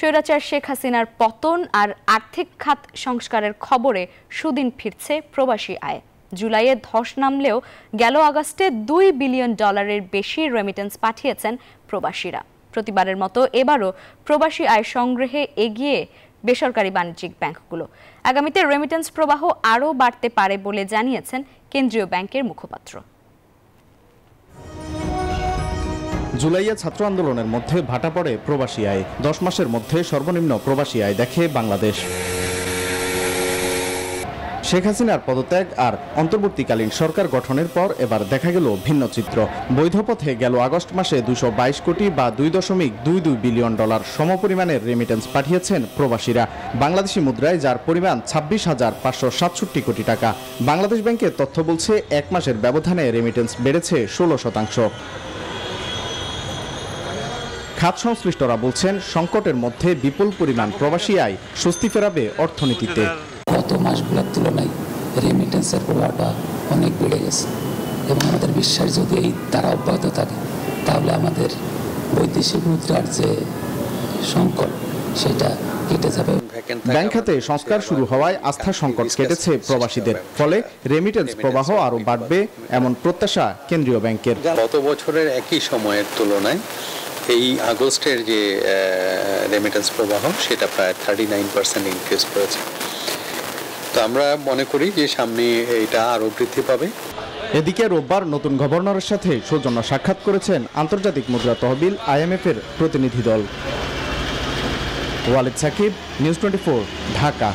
স্বৈরাচার শেখ হাসিনার পতন আর আর্থিক খাত সংস্কারের খবরে সুদিন ফিরছে প্রবাসী আয়। জুলাইয়ে ধস নামলেও গেল আগস্টে $2 বিলিয়ন বেশি রেমিটেন্স পাঠিয়েছেন প্রবাসীরা। প্রতিবারের মতো এবারও প্রবাসী আয় সংগ্রহে এগিয়ে বেসরকারি বাণিজ্যিক ব্যাংকগুলো। আগামীতে রেমিটেন্স প্রবাহ আরও বাড়তে পারে বলে জানিয়েছেন কেন্দ্রীয় ব্যাংকের মুখপাত্র। জুলাইয়ে ছাত্র আন্দোলনের মধ্যে ভাটা পড়ে প্রবাসী আয়। 10 মাসের মধ্যে সর্বনিম্ন প্রবাসী আয় দেখে বাংলাদেশ। শেখ হাসিনার পদত্যাগ আর অন্তর্বর্তীকালীন সরকার গঠনের পর এবার দেখা গেল ভিন্ন চিত্র। বৈধ পথে গেল আগস্ট মাসে 222 কোটি বা $2.22 বিলিয়ন সমপরিমাণের রেমিটেন্স পাঠিয়েছেন প্রবাসীরা, বাংলাদেশি মুদ্রায়, যার পরিমাণ 26,567 কোটি টাকা। বাংলাদেশ ব্যাংকের তথ্য বলছে 1 মাসের ব্যবধানে রেমিটেন্স বেড়েছে 16%। খাত সংশ্লিষ্টরা বলছেন, সংকটের মধ্যে বিপুল পরিমাণ প্রবাসী আয় স্বস্তি ফেরাবে অর্থনীতিতে। গত মাসগুলোর তুলনায় রেমিটেন্সের প্রভাবটা অনেক বেড়ে গেছে এবং আমাদের বিশ্বাস যদি এই তারা অব্যাহত থাকে তাহলে আমাদের বৈদেশিক মুদ্রার যে সংকট সেটা কেটে যাবে। ব্যাংক খাতে সংস্কার শুরু হওয়ায় আস্থা সংকট কেটেছে প্রবাসীদের, ফলে রেমিটেন্স প্রবাহ আরও বাড়বে এমন প্রত্যাশা কেন্দ্রীয় ব্যাংকের। গত বছরের একই সময়ের তুলনায় এই আগস্টের যে রেমিটেন্স প্রবাহ সেটা প্রায় 39% ইনক্রিজ করেছে। তো আমরা মনে করি যে সামনে এটা আরও বৃদ্ধি পাবে। এদিকে রোববার নতুন গভর্নরের সাথে সৌজন্য সাক্ষাৎ করেছেন আন্তর্জাতিক মুদ্রা তহবিল IMF এর প্রতিনিধি দল। ওয়ালিদ সাকিব, নিউজ 24, ঢাকা।